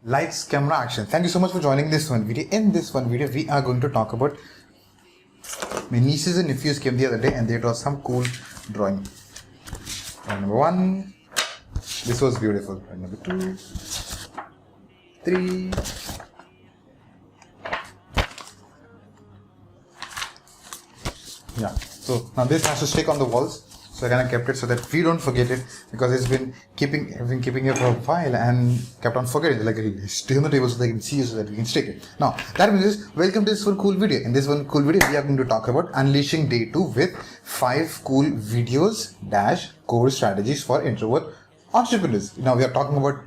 Lights, camera, action. Thank you so much for joining this one video. In this one video, we are going to talk about my nieces and nephews came the other day and they draw some cool drawing. Drawing number 1. This was beautiful. Drawing number 2, 3. Yeah. So now this has to stick on the walls. So I kind of kept it so that we don't forget it, because I've been keeping it for a while and kept on forgetting. Like, stay on the table so they can see you so that we can stick it. Now that means welcome to this one cool video. In this one cool video, we are going to talk about unleashing day 2 with 5 cool videos -- core strategies for introvert entrepreneurs. Now we are talking about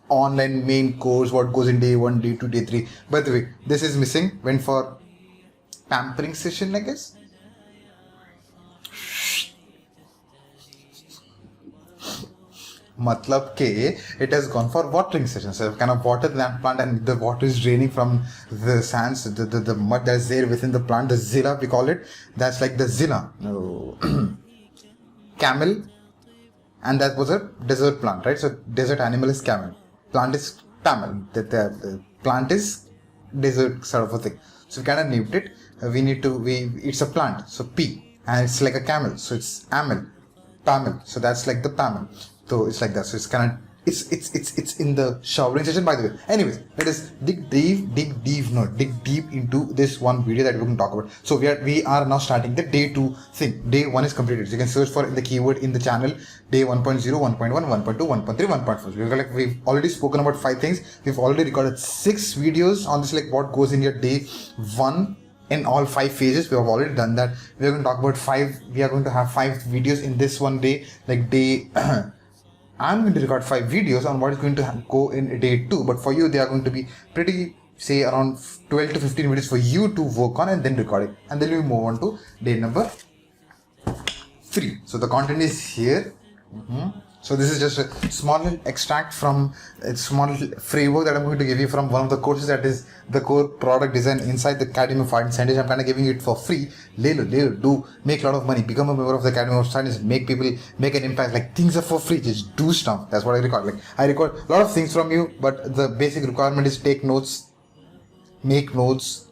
online main course, what goes in day 1, day 2, day 3. By the way, this is missing. Went for pampering session, I guess. Matlab ke it has gone for watering session. So I've kind of watered the plant and the water is draining from the sands, the mud that's there within the plant, the zilla we call it. That's like the zilla. Camel, and that was a desert plant, right? So desert animal is camel. Plant is camel. The plant is desert sort of a thing. So we kind of named it. It's a plant. So P, and it's like a camel. So it's amel, camel. So that's like the camel. So it's like that. So it's kind of it's in the showering session, by the way. Anyways, let us dig deep into this one video that we're going to talk about. So we are now starting the day 2 thing. Day 1 is completed. So you can search for the keyword in the channel day 1.0, 1.1, 1.2, 1.3, 1.4. We've already spoken about 5 things. We've already recorded 6 videos on this, like what goes in your day 1 in all 5 phases. We have already done that. We are going to talk about 5. We are going to have 5 videos in this one day, like day I'm going to record 5 videos on what is going to go in day 2, but for you they are going to be pretty, say, around 12 to 15 minutes for you to work on and then record it, and then we move on to day number 3. So the content is here. So this is just a small extract from a small framework that I'm going to give you from one of the courses, that is the core product design inside the Academy of Art and Science. I'm kind of giving it for free. Do make a lot of money, become a member of the Academy of Science, make people make an impact. Like, things are for free, just do stuff. That's what I record. Like, I record a lot of things from you, but the basic requirement is take notes, make notes,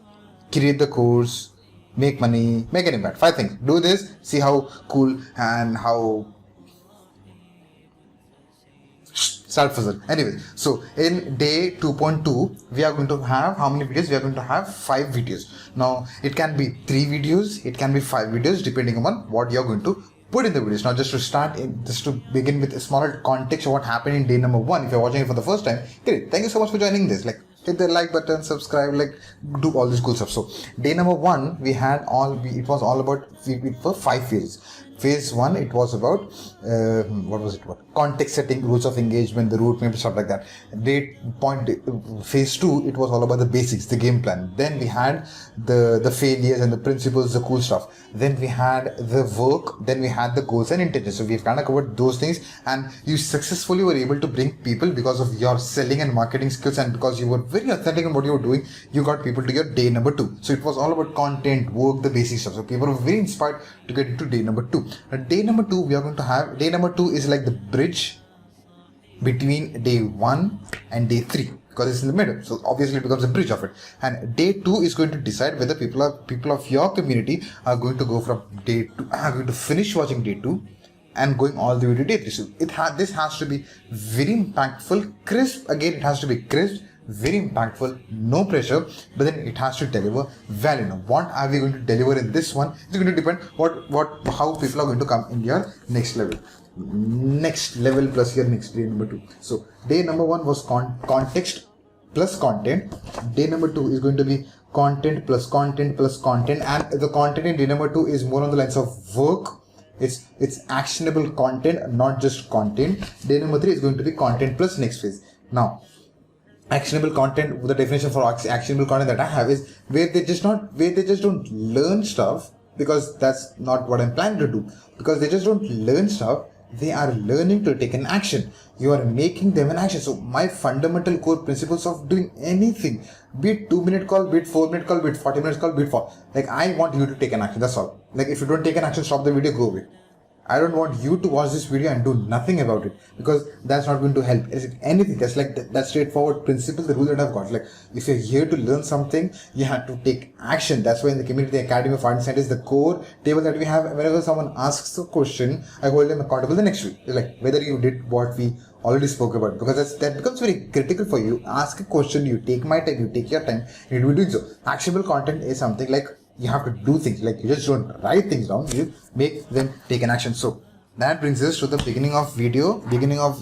create the course, make money, make an impact. 5 things. Do this, see how cool and how start puzzle. Anyways, so in day 2.2, we are going to have how many videos? We are going to have 5 videos. Now it can be 3 videos, it can be 5 videos, depending upon what you're going to put in the videos. Now just to begin with a smaller context of what happened in day number 1, if you're watching it for the first time, great, thank you so much for joining this. Like, hit the like button, subscribe, like, do all this cool stuff. So day number 1, it was all about 5 phases. Phase 1, it was about context setting, rules of engagement, the route map, stuff like that. Phase 2, it was all about the basics, the game plan. Then we had the failures and the principles, the cool stuff. Then we had the work. Then we had the goals and intentions. So we've kind of covered those things, and you successfully were able to bring people because of your selling and marketing skills, and because you were very authentic in what you were doing. You got people to your day number 2. So it was all about content, work, the basic stuff. So people were very inspired to get into day number 2. Day number 2, we are going to have, day number 2 is like the bridge between day 1 and day 3, because it's in the middle. So obviously it becomes a bridge of it. And day 2 is going to decide whether people of your community are going to go from day 2, are going to finish watching day 2 and going all the way to day 3. So this has to be very impactful, crisp. Again, it has to be crisp, very impactful, no pressure, but then it has to deliver value. Now, what are we going to deliver in this one? It's going to depend how people are going to come in your next level plus your next day number 2. So day number 1 was context plus content. Day number 2 is going to be content plus content plus content, and the content in day number 2 is more on the lines of work. It's actionable content, not just content. Day number 3 is going to be content plus next phase. Now, actionable content, the definition for actionable content that I have is where they just don't learn stuff, because that's not what I'm planning to do. Because they just don't learn stuff, they are learning to take an action. You are making them an action. So my fundamental core principles of doing anything, be it 2-minute call, be it 4-minute call, be it 40 minutes call, be it 4, like, I want you to take an action. That's all. Like, if you don't take an action, stop the video, go away. I don't want you to watch this video and do nothing about it, because that's not going to help. Is anything? That's like that straightforward principle, the rule that I've got. Like, if you're here to learn something, you have to take action. That's why in the Community Academy of Art and Science, the core table that we have, whenever someone asks a question, I hold them accountable the next week. Like, whether you did what we already spoke about, because that becomes very critical for you. Ask a question, you take my time, you take your time, and you will do so. Actionable content is something like, you have to do things, like you just don't write things down, you make them take an action. So that brings us to the beginning of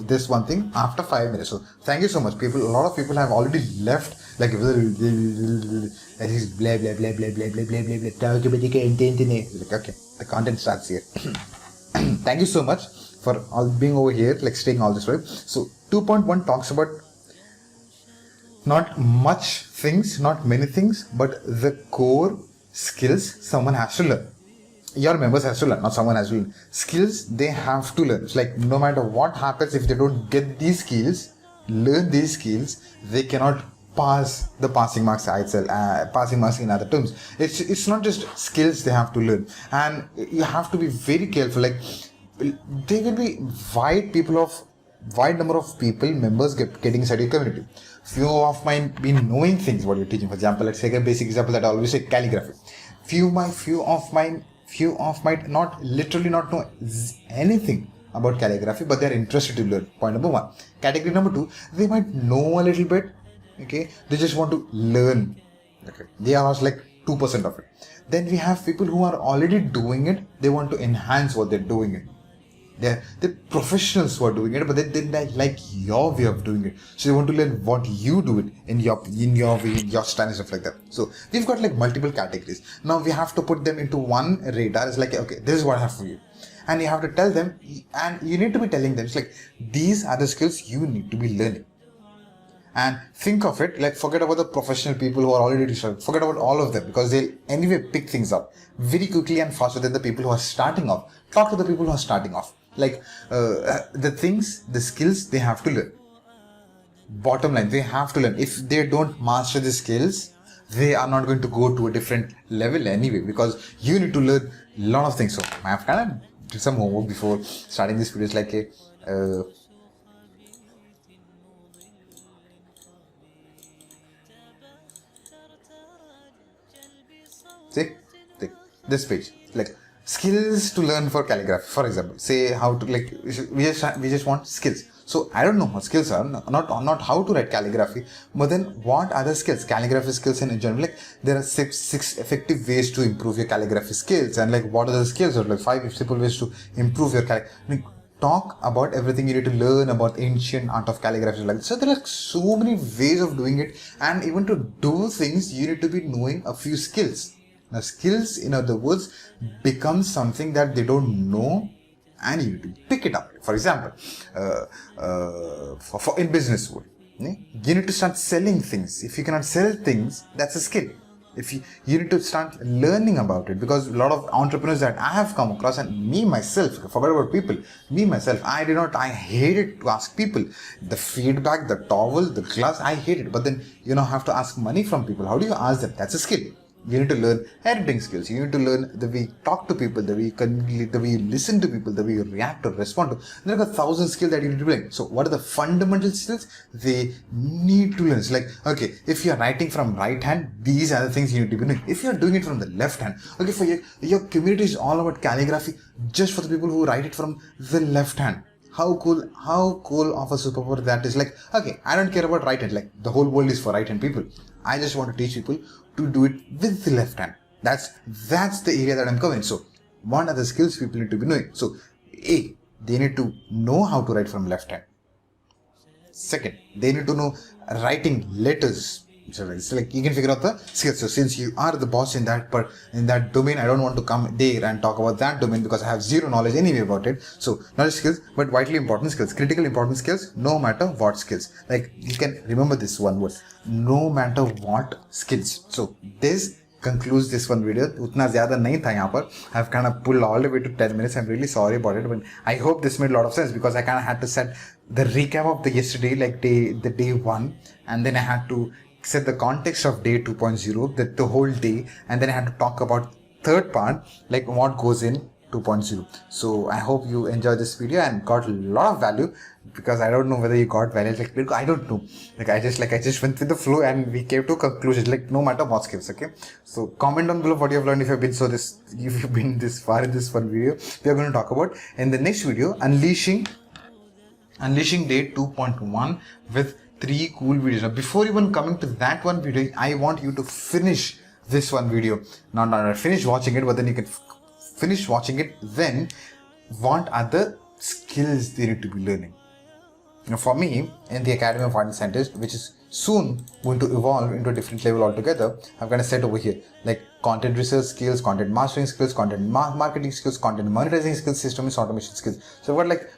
this one thing after 5 minutes. So thank you so much, people. A lot of people have already left, like blah blah blah blah blah blah blah blah blah talk about the content. Like, okay, the content starts here. Thank you so much for all being over here, like staying all this way. So 2.1 talks about not much things, not many things, but the core skills someone has to learn. Your members has to learn, not someone has to learn. Skills they have to learn. It's like, no matter what happens, if they don't get these skills, learn these skills, they cannot pass the passing marks passing marks in other terms. It's not just skills they have to learn, and you have to be very careful. Like, there will be wide number of people, members getting inside your community. Few of mine be knowing things what you're teaching. For example, let's take a basic example that I always say, calligraphy. Few of mine not literally not know anything about calligraphy, but they're interested to learn. Point number one. Category number two, they might know a little bit. Okay, they just want to learn. Okay, they are like 2% of it. Then we have people who are already doing it. They want to enhance what they're doing it. They're professionals who are doing it, but they like your way of doing it. So they want to learn what you do it in your way, in your style and stuff like that. So we've got like multiple categories. Now we have to put them into one radar. It's like, okay, this is what I have for you. And you have to tell them, and you need to be telling them, it's like, these are the skills you need to be learning. And think of it, like, forget about the professional people who are already started. Forget about all of them, because they'll anyway pick things up very quickly and faster than the people who are starting off. Talk to the people who are starting off. Like, the skills they have to learn. Bottom line, they have to learn. If they don't master the skills, they are not going to go to a different level anyway, because you need to learn a lot of things. So I have kind of did some homework before starting this video. It's like a see this page, like, skills to learn for calligraphy. For example, say how to, like, we just want skills. So I don't know what skills are, not how to write calligraphy, but then what other skills, calligraphy skills in general. Like, there are six effective ways to improve your calligraphy skills, and like, what are the skills, or like 5 simple ways to improve your calligraphy. Like, talk about everything you need to learn about ancient art of calligraphy. Like, so there are so many ways of doing it, and even to do things, you need to be knowing a few skills. Now, skills, in other words, becomes something that they don't know, and you need to pick it up. For example, for in business world, you need to start selling things. If you cannot sell things, that's a skill. If you need to start learning about it, because a lot of entrepreneurs that I have come across, and me myself, forget about people, I hated to ask people the feedback, the towel, the glass. I hate it. But then have to ask money from people. How do you ask them? That's a skill. You need to learn editing skills. You need to learn the way you talk to people, the way you listen to people, the way you react or respond to. There are 1,000 skills that you need to learn. So what are the fundamental skills they need to learn? It's like, okay, if you're writing from right hand, these are the things you need to be doing. If you're doing it from the left hand, okay, for your community is all about calligraphy, just for the people who write it from the left hand. How cool of a superpower that is. Like, okay, I don't care about right hand. Like, the whole world is for right hand people. I just want to teach people to do it with the left hand. That's the area that I'm covering. So what are the skills people need to be knowing? So A, they need to know how to write from left hand. Second, they need to know writing letters. So it's like, you can figure out the skills. So since you are the boss in that domain, I don't want to come there and talk about that domain, because I have zero knowledge anyway about it. So not just skills, but vitally important skills, critical important skills, no matter what skills. Like, you can remember this one word, no matter what skills. So this concludes this one video. Utna zyada nahi tha yahan par. I've kind of pulled all the way to 10 minutes. I'm really sorry about it, but I hope this made a lot of sense, because I kind of had to set the recap of the yesterday, like the day 1, and then I had to set the context of day 2.0, the whole day, and then I had to talk about third part, like what goes into 2.0. So I hope you enjoyed this video and got a lot of value, because I don't know whether you got value. Like, I don't know. I just went with the flow and we came to a conclusion. Like, no matter what skills, okay. So comment down below what you have learned if you've been this far in this one video. We are going to talk about in the next video unleashing day 2.1 with 3 cool videos. Now, before even coming to that one video, I want you to finish this one video. Not finish watching it, but then you can finish watching it. Then, what are the skills they need to be learning? Now, for me, in the Academy of Art and Scientist, which is soon going to evolve into a different level altogether, I've got a set over here like content research skills, content mastering skills, content marketing skills, content monetizing skills, systems automation skills. So I've got like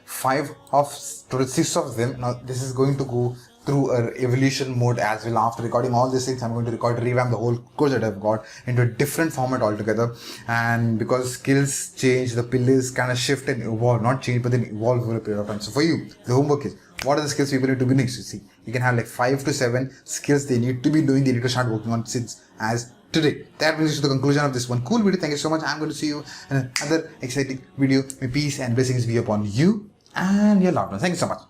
6 of them. Now this is going to go through a evolution mode as well. After recording all these things, I'm going to revamp the whole course that I've got into a different format altogether. And because skills change, the pillars kind of shift and evolve, not change, but then evolve over a period of time. So for you, the homework is, what are the skills people need to be next to see? You can have like 5 to 7 skills they need to be doing, they need to start working on since as today. That brings us to the conclusion of this one cool video. Thank you so much. I'm going to see you in another exciting video. May peace and blessings be upon you and your loved ones. Thank you so much.